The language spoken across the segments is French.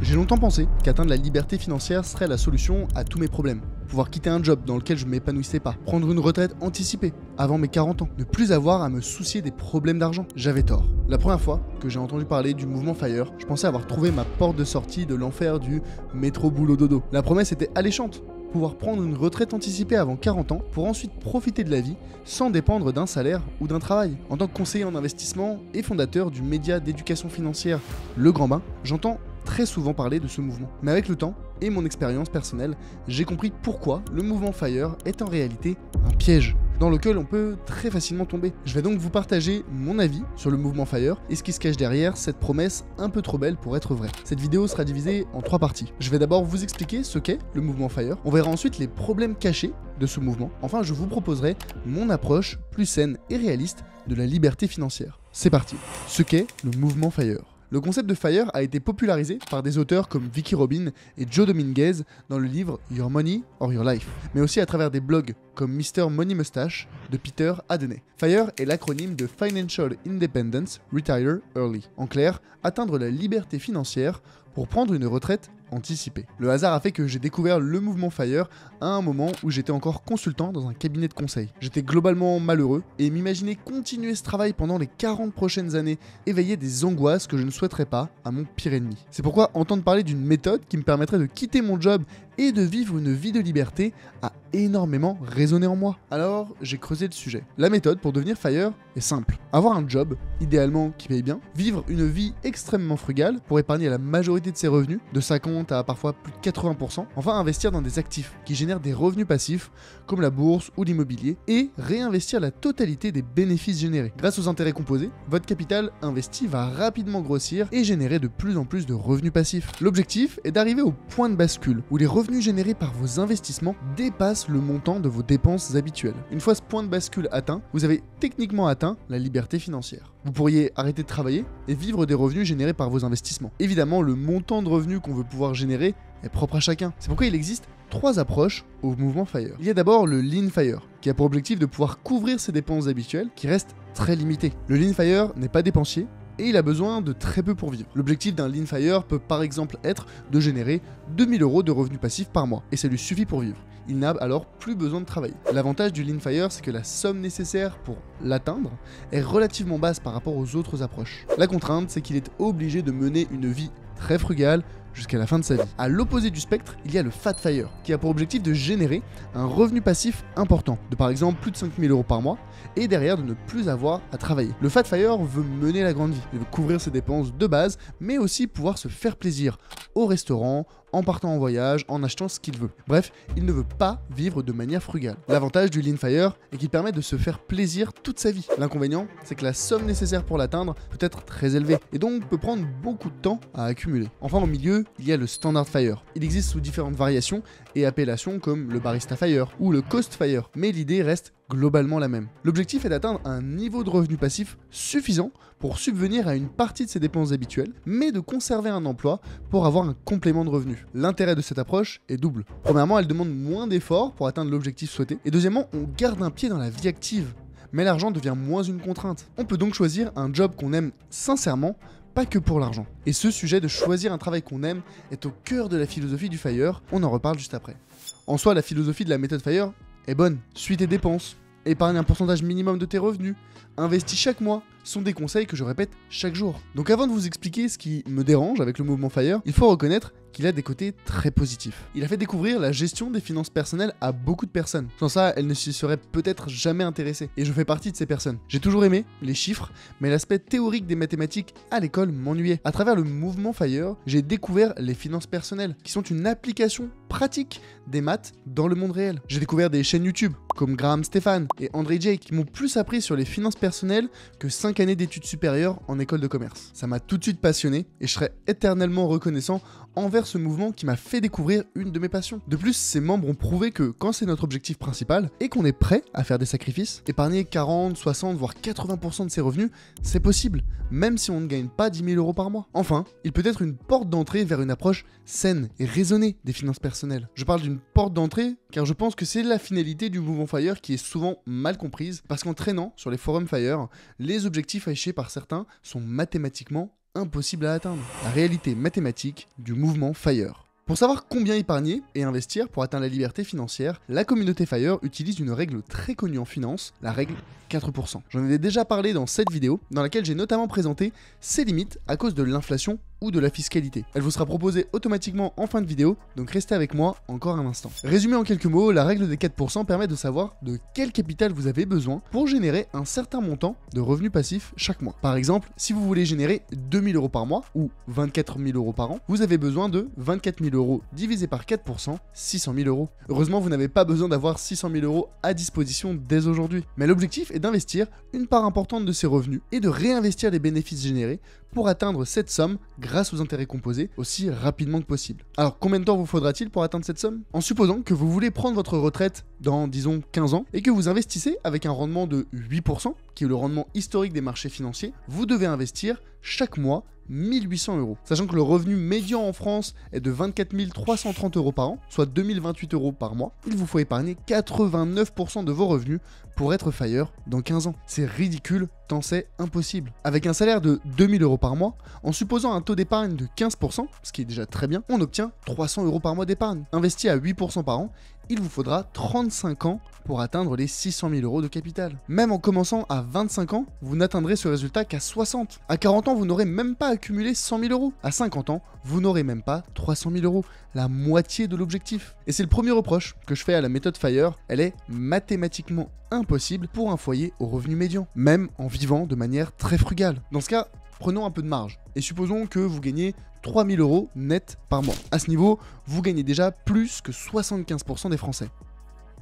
J'ai longtemps pensé qu'atteindre la liberté financière serait la solution à tous mes problèmes. Pouvoir quitter un job dans lequel je ne m'épanouissais pas, prendre une retraite anticipée avant mes 40 ans, ne plus avoir à me soucier des problèmes d'argent. J'avais tort. La première fois que j'ai entendu parler du mouvement FIRE, je pensais avoir trouvé ma porte de sortie de l'enfer du métro boulot dodo. La promesse était alléchante. Pouvoir prendre une retraite anticipée avant 40 ans pour ensuite profiter de la vie sans dépendre d'un salaire ou d'un travail. En tant que conseiller en investissement et fondateur du média d'éducation financière Le Grand Bain, j'entends très souvent parler de ce mouvement. Mais avec le temps et mon expérience personnelle, j'ai compris pourquoi le mouvement FIRE est en réalité un piège dans lequel on peut très facilement tomber. Je vais donc vous partager mon avis sur le mouvement FIRE et ce qui se cache derrière cette promesse un peu trop belle pour être vraie. Cette vidéo sera divisée en 3 parties. Je vais d'abord vous expliquer ce qu'est le mouvement FIRE. On verra ensuite les problèmes cachés de ce mouvement. Enfin, je vous proposerai mon approche plus saine et réaliste de la liberté financière. C'est parti. Ce qu'est le mouvement FIRE. Le concept de FIRE a été popularisé par des auteurs comme Vicky Robin et Joe Dominguez dans le livre Your Money or Your Life, mais aussi à travers des blogs comme Mr. Money Mustache de Peter Adeney. FIRE est l'acronyme de Financial Independence Retire Early. En clair, atteindre la liberté financière pour prendre une retraite anticipée. Le hasard a fait que j'ai découvert le mouvement FIRE à un moment où j'étais encore consultant dans un cabinet de conseil. J'étais globalement malheureux et m'imaginais continuer ce travail pendant les 40 prochaines années, éveiller des angoisses que je ne souhaiterais pas à mon pire ennemi. C'est pourquoi entendre parler d'une méthode qui me permettrait de quitter mon job et de vivre une vie de liberté a énormément résonné en moi. Alors, j'ai creusé le sujet. La méthode pour devenir FIRE est simple. Avoir un job, idéalement qui paye bien, vivre une vie extrêmement frugale pour épargner la majorité de ses revenus, de 50 à parfois plus de 80%, enfin investir dans des actifs qui génèrent des revenus passifs comme la bourse ou l'immobilier et réinvestir la totalité des bénéfices générés. Grâce aux intérêts composés, votre capital investi va rapidement grossir et générer de plus en plus de revenus passifs. L'objectif est d'arriver au point de bascule où les revenus générés par vos investissements dépassent le montant de vos dépenses habituelles. Une fois ce point de bascule atteint, vous avez techniquement atteint la liberté financière. Vous pourriez arrêter de travailler et vivre des revenus générés par vos investissements. Évidemment, le montant de revenus qu'on veut pouvoir générer est propre à chacun. C'est pourquoi il existe 3 approches au mouvement FIRE. Il y a d'abord le Lean FIRE, qui a pour objectif de pouvoir couvrir ses dépenses habituelles, qui restent très limitées. Le Lean FIRE n'est pas dépensier, et il a besoin de très peu pour vivre. L'objectif d'un Lean FIRE peut par exemple être de générer 2000 € de revenus passifs par mois, et ça lui suffit pour vivre. Il n'a alors plus besoin de travailler. L'avantage du Lean FIRE, c'est que la somme nécessaire pour l'atteindre est relativement basse par rapport aux autres approches. La contrainte, c'est qu'il est obligé de mener une vie très frugale jusqu'à la fin de sa vie. À l'opposé du spectre, il y a le Fat FIRE, qui a pour objectif de générer un revenu passif important, de par exemple plus de 5000 € par mois, et derrière de ne plus avoir à travailler. Le Fat FIRE veut mener la grande vie, il veut couvrir ses dépenses de base, mais aussi pouvoir se faire plaisir au restaurant, en partant en voyage, en achetant ce qu'il veut. Bref, il ne veut pas vivre de manière frugale. L'avantage du Lean FIRE est qu'il permet de se faire plaisir toute sa vie. L'inconvénient, c'est que la somme nécessaire pour l'atteindre peut être très élevée, et donc peut prendre beaucoup de temps à accumuler. Enfin, au milieu, il y a le Standard FIRE. Il existe sous différentes variations et appellations comme le Barista FIRE ou le Coast FIRE, mais l'idée reste globalement la même. L'objectif est d'atteindre un niveau de revenu passif suffisant pour subvenir à une partie de ses dépenses habituelles, mais de conserver un emploi pour avoir un complément de revenus. L'intérêt de cette approche est double. Premièrement, elle demande moins d'efforts pour atteindre l'objectif souhaité, et deuxièmement, on garde un pied dans la vie active, mais l'argent devient moins une contrainte. On peut donc choisir un job qu'on aime sincèrement, pas que pour l'argent. Et ce sujet de choisir un travail qu'on aime est au cœur de la philosophie du FIRE, on en reparle juste après. En soi, la philosophie de la méthode FIRE est bonne. Suis tes dépenses, épargne un pourcentage minimum de tes revenus, investis chaque mois, sont des conseils que je répète chaque jour. Donc avant de vous expliquer ce qui me dérange avec le mouvement FIRE, il faut reconnaître qu'il a des côtés très positifs. Il a fait découvrir la gestion des finances personnelles à beaucoup de personnes. Sans ça, elles ne s'y seraient peut-être jamais intéressées. Et je fais partie de ces personnes. J'ai toujours aimé les chiffres, mais l'aspect théorique des mathématiques à l'école m'ennuyait. À travers le mouvement FIRE, j'ai découvert les finances personnelles, qui sont une application pratique des maths dans le monde réel. J'ai découvert des chaînes YouTube, comme Graham Stephan et André Jake, qui m'ont plus appris sur les finances personnelles que 5 années d'études supérieures en école de commerce. Ça m'a tout de suite passionné, et je serai éternellement reconnaissant envers ce mouvement qui m'a fait découvrir une de mes passions. De plus, ses membres ont prouvé que quand c'est notre objectif principal et qu'on est prêt à faire des sacrifices, épargner 40, 60, voire 80% de ses revenus, c'est possible, même si on ne gagne pas 10 000 € par mois. Enfin, il peut être une porte d'entrée vers une approche saine et raisonnée des finances personnelles. Je parle d'une porte d'entrée car je pense que c'est la finalité du mouvement FIRE qui est souvent mal comprise, parce qu'en traînant sur les forums FIRE, les objectifs affichés par certains sont mathématiquement impossible à atteindre. La réalité mathématique du mouvement FIRE. Pour savoir combien épargner et investir pour atteindre la liberté financière, la communauté FIRE utilise une règle très connue en finance, la règle 4%. J'en ai déjà parlé dans cette vidéo, dans laquelle j'ai notamment présenté ses limites à cause de l'inflation ou de la fiscalité. Elle vous sera proposée automatiquement en fin de vidéo, donc restez avec moi encore un instant. Résumé en quelques mots, la règle des 4% permet de savoir de quel capital vous avez besoin pour générer un certain montant de revenus passifs chaque mois. Par exemple, si vous voulez générer 2000 € par mois ou 24 000 € par an, vous avez besoin de 24 000 € divisé par 4%, 600 000 €. Heureusement, vous n'avez pas besoin d'avoir 600 000 € à disposition dès aujourd'hui. Mais l'objectif est d'investir une part importante de ces revenus et de réinvestir les bénéfices générés pour atteindre cette somme grâce aux intérêts composés aussi rapidement que possible. Alors combien de temps vous faudra-t-il pour atteindre cette somme? En supposant que vous voulez prendre votre retraite dans disons 15 ans et que vous investissez avec un rendement de 8%, qui est le rendement historique des marchés financiers, vous devez investir chaque mois 1800 €. Sachant que le revenu médian en France est de 24 330 € par an, soit 2028 € par mois, il vous faut épargner 89% de vos revenus pour être FIRE dans 15 ans. C'est ridicule, tant c'est impossible. Avec un salaire de 2000 € par mois, en supposant un taux d'épargne de 15%, ce qui est déjà très bien, on obtient 300 € par mois d'épargne. Investi à 8% par an, il vous faudra 35 ans pour atteindre les 600 000 € de capital. Même en commençant à 25 ans, vous n'atteindrez ce résultat qu'à 60. À 40 ans, vous n'aurez même pas accumulé 100 000 €. À 50 ans, vous n'aurez même pas 300 000 €, la moitié de l'objectif. Et c'est le premier reproche que je fais à la méthode FIRE, elle est mathématiquement impossible pour un foyer au revenu médian, même en vivant de manière très frugale. Dans ce cas, prenons un peu de marge et supposons que vous gagnez 3 000 € net par mois. À ce niveau, vous gagnez déjà plus que 75% des Français.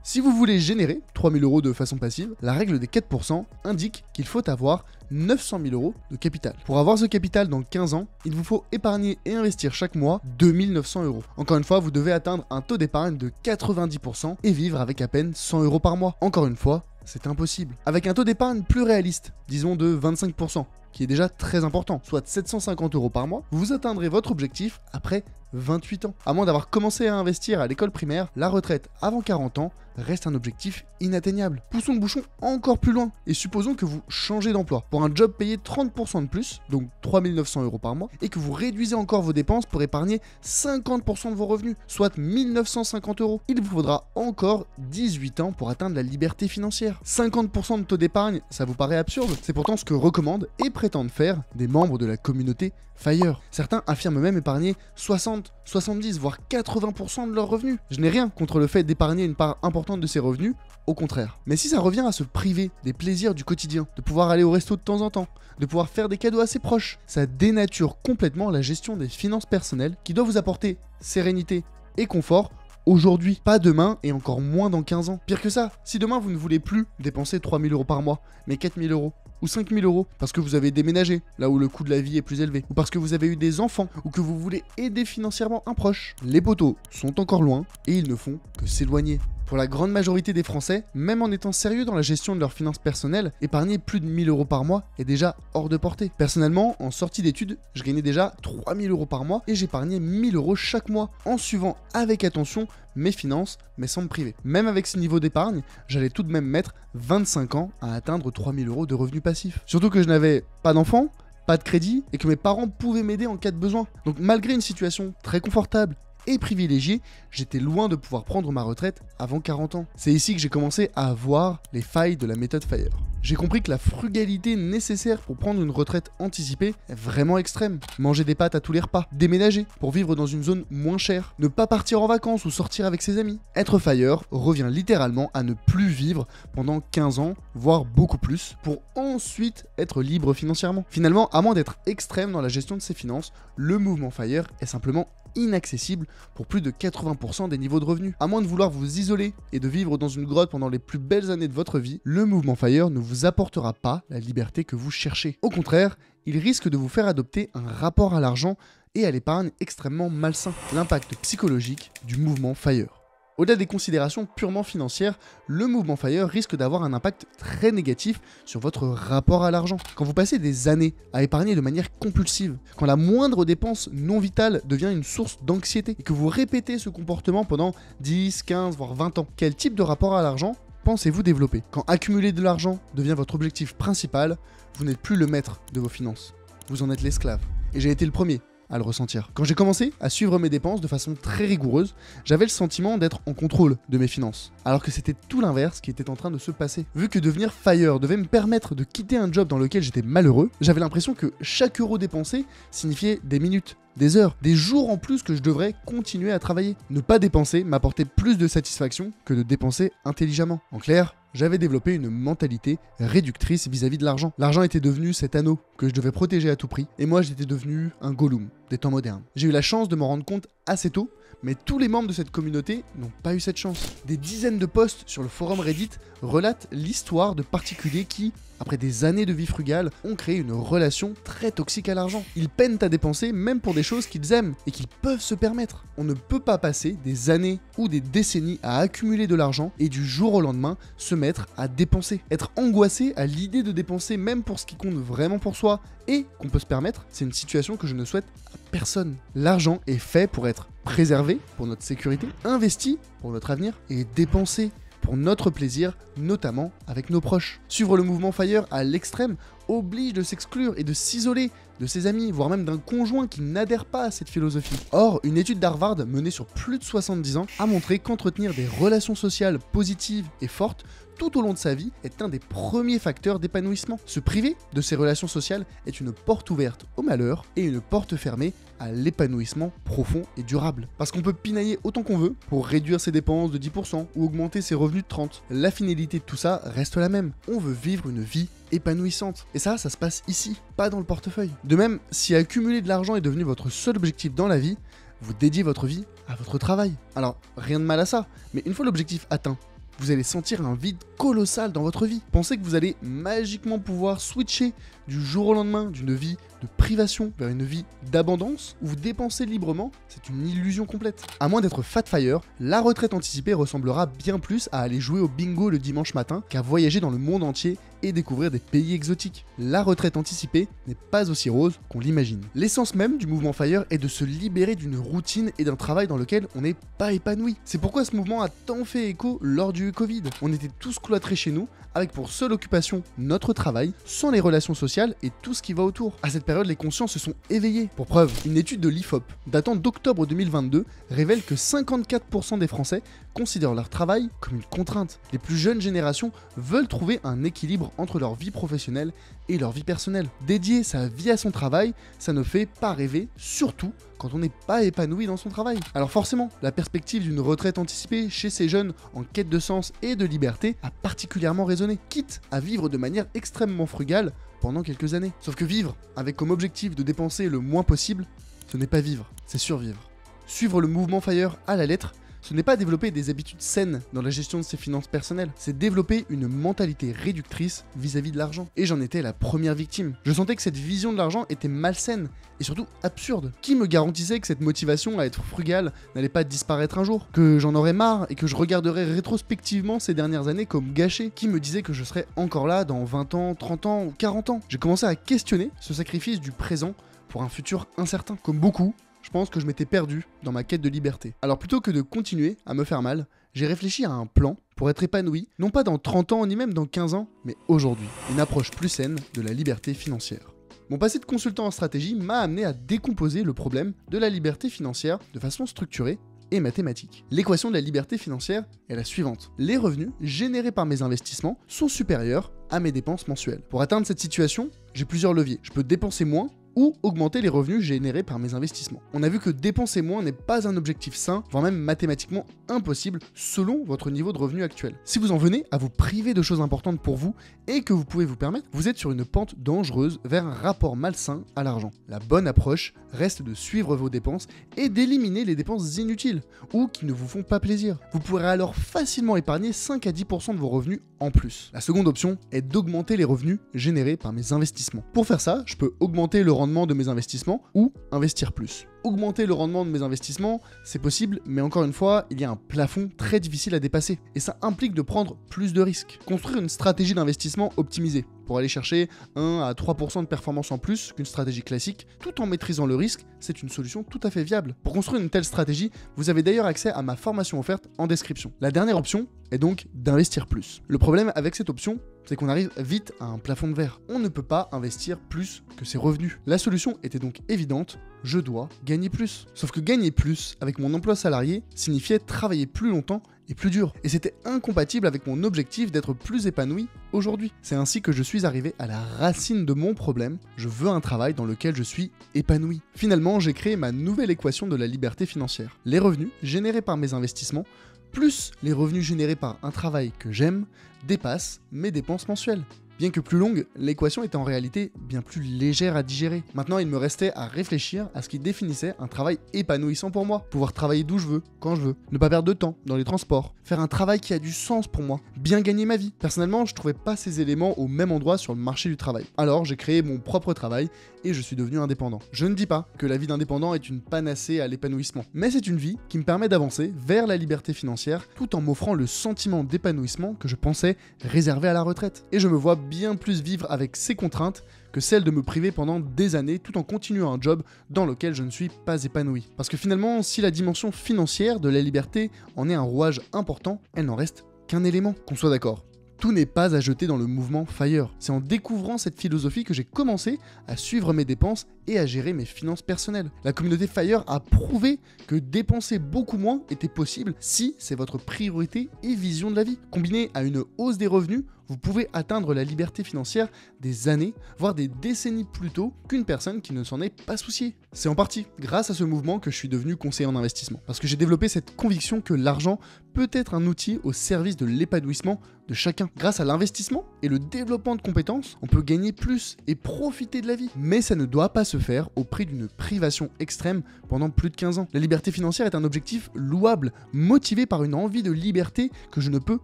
Si vous voulez générer 3 000 € de façon passive, la règle des 4% indique qu'il faut avoir 900 000 € de capital. Pour avoir ce capital dans 15 ans, il vous faut épargner et investir chaque mois 2 900 €. Encore une fois, vous devez atteindre un taux d'épargne de 90% et vivre avec à peine 100 € par mois. Encore une fois, c'est impossible. Avec un taux d'épargne plus réaliste, disons de 25%, qui est déjà très important, soit 750 € par mois, vous atteindrez votre objectif après 28 ans. À moins d'avoir commencé à investir à l'école primaire, la retraite avant 40 ans reste un objectif inatteignable. Poussons le bouchon encore plus loin et supposons que vous changez d'emploi pour un job payé 30% de plus, donc 3 900 € par mois, et que vous réduisez encore vos dépenses pour épargner 50% de vos revenus, soit 1 950 €. Il vous faudra encore 18 ans pour atteindre la liberté financière. 50% de taux d'épargne, ça vous paraît absurde? C'est pourtant ce que recommandent et prétendent faire des membres de la communauté FIRE. Certains affirment même épargner 60, 70, voire 80% de leurs revenus. Je n'ai rien contre le fait d'épargner une part importante de ses revenus, au contraire. Mais si ça revient à se priver des plaisirs du quotidien, de pouvoir aller au resto de temps en temps, de pouvoir faire des cadeaux à ses proches, ça dénature complètement la gestion des finances personnelles qui doit vous apporter sérénité et confort aujourd'hui, pas demain et encore moins dans 15 ans. Pire que ça, si demain vous ne voulez plus dépenser 3 000 € par mois, mais 4 000 € ou 5 000 € parce que vous avez déménagé, là où le coût de la vie est plus élevé, ou parce que vous avez eu des enfants, ou que vous voulez aider financièrement un proche, les poteaux sont encore loin et ils ne font que s'éloigner. Pour la grande majorité des Français, même en étant sérieux dans la gestion de leurs finances personnelles, épargner plus de 1 000 € par mois est déjà hors de portée. Personnellement, en sortie d'études, je gagnais déjà 3 000 € par mois et j'épargnais 1 000 € chaque mois en suivant avec attention mes finances, mais sans me priver. Même avec ce niveau d'épargne, j'allais tout de même mettre 25 ans à atteindre 3 000 € de revenus passifs. Surtout que je n'avais pas d'enfants, pas de crédit et que mes parents pouvaient m'aider en cas de besoin. Donc malgré une situation très confortable et privilégié, j'étais loin de pouvoir prendre ma retraite avant 40 ans. C'est ici que j'ai commencé à voir les failles de la méthode FIRE. J'ai compris que la frugalité nécessaire pour prendre une retraite anticipée est vraiment extrême. Manger des pâtes à tous les repas, déménager pour vivre dans une zone moins chère, ne pas partir en vacances ou sortir avec ses amis. Être FIRE revient littéralement à ne plus vivre pendant 15 ans, voire beaucoup plus, pour ensuite être libre financièrement. Finalement, à moins d'être extrême dans la gestion de ses finances, le mouvement FIRE est simplement inaccessible pour plus de 80% des niveaux de revenus. À moins de vouloir vous isoler et de vivre dans une grotte pendant les plus belles années de votre vie, le mouvement FIRE ne vous apportera pas la liberté que vous cherchez. Au contraire, il risque de vous faire adopter un rapport à l'argent et à l'épargne extrêmement malsain. L'impact psychologique du mouvement FIRE. Au-delà des considérations purement financières, le mouvement FIRE risque d'avoir un impact très négatif sur votre rapport à l'argent. Quand vous passez des années à épargner de manière compulsive, quand la moindre dépense non vitale devient une source d'anxiété et que vous répétez ce comportement pendant 10, 15, voire 20 ans, quel type de rapport à l'argent pensez-vous développer? Quand accumuler de l'argent devient votre objectif principal, vous n'êtes plus le maître de vos finances, vous en êtes l'esclave. Et j'ai été le premier à le ressentir. Quand j'ai commencé à suivre mes dépenses de façon très rigoureuse, j'avais le sentiment d'être en contrôle de mes finances, alors que c'était tout l'inverse qui était en train de se passer. Vu que devenir FIRE devait me permettre de quitter un job dans lequel j'étais malheureux, j'avais l'impression que chaque euro dépensé signifiait des minutes, des heures, des jours en plus que je devrais continuer à travailler. Ne pas dépenser m'apportait plus de satisfaction que de dépenser intelligemment. En clair, j'avais développé une mentalité réductrice vis-à-vis de l'argent. L'argent était devenu cet anneau que je devais protéger à tout prix, et moi j'étais devenu un Gollum des temps modernes. J'ai eu la chance de m'en rendre compte assez tôt, mais tous les membres de cette communauté n'ont pas eu cette chance. Des dizaines de posts sur le forum Reddit relatent l'histoire de particuliers qui, après des années de vie frugale, ont créé une relation très toxique à l'argent. Ils peinent à dépenser même pour des choses qu'ils aiment et qu'ils peuvent se permettre. On ne peut pas passer des années ou des décennies à accumuler de l'argent et du jour au lendemain se mettre à dépenser. Être angoissé à l'idée de dépenser même pour ce qui compte vraiment pour soi et qu'on peut se permettre, c'est une situation que je ne souhaite à personne. L'argent est fait pour être préservé pour notre sécurité, investi pour notre avenir et dépensé pour notre plaisir, notamment avec nos proches. Suivre le mouvement FIRE à l'extrême oblige de s'exclure et de s'isoler de ses amis, voire même d'un conjoint qui n'adhère pas à cette philosophie. Or, une étude d'Harvard menée sur plus de 70 ans a montré qu'entretenir des relations sociales positives et fortes tout au long de sa vie est un des premiers facteurs d'épanouissement. Se priver de ces relations sociales est une porte ouverte au malheur et une porte fermée à l'épanouissement profond et durable. Parce qu'on peut pinailler autant qu'on veut pour réduire ses dépenses de 10% ou augmenter ses revenus de 30%. La finalité de tout ça reste la même. On veut vivre une vie épanouissante. Et ça se passe ici, pas dans le portefeuille. De même, si accumuler de l'argent est devenu votre seul objectif dans la vie, vous dédiez votre vie à votre travail. Alors, rien de mal à ça, mais une fois l'objectif atteint, vous allez sentir un vide colossal dans votre vie. Pensez que vous allez magiquement pouvoir switcher du jour au lendemain d'une vie de privation vers une vie d'abondance où vous dépensez librement, c'est une illusion complète. À moins d'être fat fire, la retraite anticipée ressemblera bien plus à aller jouer au bingo le dimanche matin qu'à voyager dans le monde entier et découvrir des pays exotiques. La retraite anticipée n'est pas aussi rose qu'on l'imagine. L'essence même du mouvement FIRE est de se libérer d'une routine et d'un travail dans lequel on n'est pas épanoui. C'est pourquoi ce mouvement a tant fait écho lors du Covid. On était tous cloîtrés chez nous, avec pour seule occupation notre travail, sans les relations sociales et tout ce qui va autour. À cette période, les consciences se sont éveillées. Pour preuve, une étude de l'IFOP datant d'octobre 2022 révèle que 54% des Français considèrent leur travail comme une contrainte. Les plus jeunes générations veulent trouver un équilibre entre leur vie professionnelle et leur vie personnelle. Dédier sa vie à son travail, ça ne fait pas rêver, surtout quand on n'est pas épanoui dans son travail. Alors forcément, la perspective d'une retraite anticipée chez ces jeunes en quête de sens et de liberté a particulièrement résonné, quitte à vivre de manière extrêmement frugale pendant quelques années. Sauf que vivre avec comme objectif de dépenser le moins possible, ce n'est pas vivre, c'est survivre. Suivre le mouvement FIRE à la lettre, ce n'est pas développer des habitudes saines dans la gestion de ses finances personnelles, c'est développer une mentalité réductrice vis-à-vis de l'argent. Et j'en étais la première victime. Je sentais que cette vision de l'argent était malsaine et surtout absurde. Qui me garantissait que cette motivation à être frugal n'allait pas disparaître un jour? Que j'en aurais marre et que je regarderais rétrospectivement ces dernières années comme gâchées? Qui me disait que je serais encore là dans 20 ans, 30 ans ou 40 ans? J'ai commencé à questionner ce sacrifice du présent pour un futur incertain. Comme beaucoup, je pense que je m'étais perdu dans ma quête de liberté. Alors plutôt que de continuer à me faire mal, j'ai réfléchi à un plan pour être épanoui, non pas dans 30 ans ni même dans 15 ans, mais aujourd'hui. Une approche plus saine de la liberté financière. Mon passé de consultant en stratégie m'a amené à décomposer le problème de la liberté financière de façon structurée et mathématique. L'équation de la liberté financière est la suivante. Les revenus générés par mes investissements sont supérieurs à mes dépenses mensuelles. Pour atteindre cette situation, j'ai plusieurs leviers. Je peux dépenser moins ou augmenter les revenus générés par mes investissements. On a vu que dépenser moins n'est pas un objectif sain, voire même mathématiquement impossible selon votre niveau de revenu actuel. Si vous en venez à vous priver de choses importantes pour vous et que vous pouvez vous permettre, vous êtes sur une pente dangereuse vers un rapport malsain à l'argent. La bonne approche reste de suivre vos dépenses et d'éliminer les dépenses inutiles ou qui ne vous font pas plaisir. Vous pourrez alors facilement épargner 5 à 10% de vos revenus en plus. La seconde option est d'augmenter les revenus générés par mes investissements. Pour faire ça, je peux augmenter le rendement de mes investissements ou investir plus. Augmenter le rendement de mes investissements, c'est possible, mais encore une fois, il y a un plafond très difficile à dépasser. Et ça implique de prendre plus de risques. Construire une stratégie d'investissement optimisée pour aller chercher 1 à 3% de performance en plus qu'une stratégie classique, tout en maîtrisant le risque, c'est une solution tout à fait viable. Pour construire une telle stratégie, vous avez d'ailleurs accès à ma formation offerte en description. La dernière option est donc d'investir plus. Le problème avec cette option, c'est qu'on arrive vite à un plafond de verre. On ne peut pas investir plus que ses revenus. La solution était donc évidente, je dois gagner plus. Sauf que gagner plus avec mon emploi salarié signifiait travailler plus longtemps et plus dur. Et c'était incompatible avec mon objectif d'être plus épanoui aujourd'hui. C'est ainsi que je suis arrivé à la racine de mon problème. Je veux un travail dans lequel je suis épanoui. Finalement, j'ai créé ma nouvelle équation de la liberté financière. Les revenus générés par mes investissements plus les revenus générés par un travail que j'aime dépassent mes dépenses mensuelles. Bien que plus longue, l'équation était en réalité bien plus légère à digérer. Maintenant, il me restait à réfléchir à ce qui définissait un travail épanouissant pour moi. Pouvoir travailler d'où je veux, quand je veux, ne pas perdre de temps dans les transports, faire un travail qui a du sens pour moi, bien gagner ma vie. Personnellement, je trouvais pas ces éléments au même endroit sur le marché du travail. Alors, j'ai créé mon propre travail et je suis devenu indépendant. Je ne dis pas que la vie d'indépendant est une panacée à l'épanouissement, mais c'est une vie qui me permet d'avancer vers la liberté financière tout en m'offrant le sentiment d'épanouissement que je pensais réservé à la retraite. Et je me vois bien plus vivre avec ces contraintes que celle de me priver pendant des années tout en continuant un job dans lequel je ne suis pas épanoui. Parce que finalement, si la dimension financière de la liberté en est un rouage important, elle n'en reste qu'un élément, qu'on soit d'accord. Tout n'est pas à jeter dans le mouvement FIRE. C'est en découvrant cette philosophie que j'ai commencé à suivre mes dépenses et à gérer mes finances personnelles. La communauté FIRE a prouvé que dépenser beaucoup moins était possible si c'est votre priorité et vision de la vie. Combiné à une hausse des revenus, vous pouvez atteindre la liberté financière des années, voire des décennies plus tôt qu'une personne qui ne s'en est pas souciée. C'est en partie grâce à ce mouvement que je suis devenu conseiller en investissement. Parce que j'ai développé cette conviction que l'argent peut être un outil au service de l'épanouissement de chacun. Grâce à l'investissement et le développement de compétences, on peut gagner plus et profiter de la vie. Mais ça ne doit pas se faire au prix d'une privation extrême pendant plus de 15 ans. La liberté financière est un objectif louable, motivé par une envie de liberté que je ne peux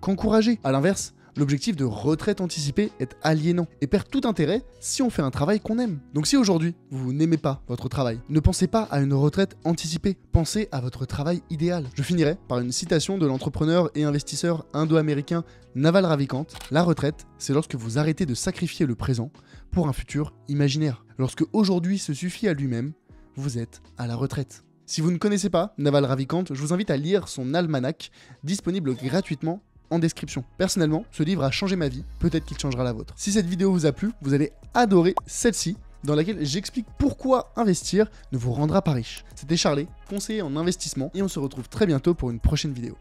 qu'encourager. À l'inverse, l'objectif de retraite anticipée est aliénant et perd tout intérêt si on fait un travail qu'on aime. Donc si aujourd'hui, vous n'aimez pas votre travail, ne pensez pas à une retraite anticipée, pensez à votre travail idéal. Je finirai par une citation de l'entrepreneur et investisseur indo-américain Naval Ravikant. La retraite, c'est lorsque vous arrêtez de sacrifier le présent pour un futur imaginaire. Lorsque aujourd'hui se suffit à lui-même, vous êtes à la retraite. Si vous ne connaissez pas Naval Ravikant, je vous invite à lire son almanach, disponible gratuitement en description. Personnellement, ce livre a changé ma vie, peut-être qu'il changera la vôtre. Si cette vidéo vous a plu, vous allez adorer celle-ci, dans laquelle j'explique pourquoi investir ne vous rendra pas riche. C'était Charlie, conseiller en investissement, et on se retrouve très bientôt pour une prochaine vidéo.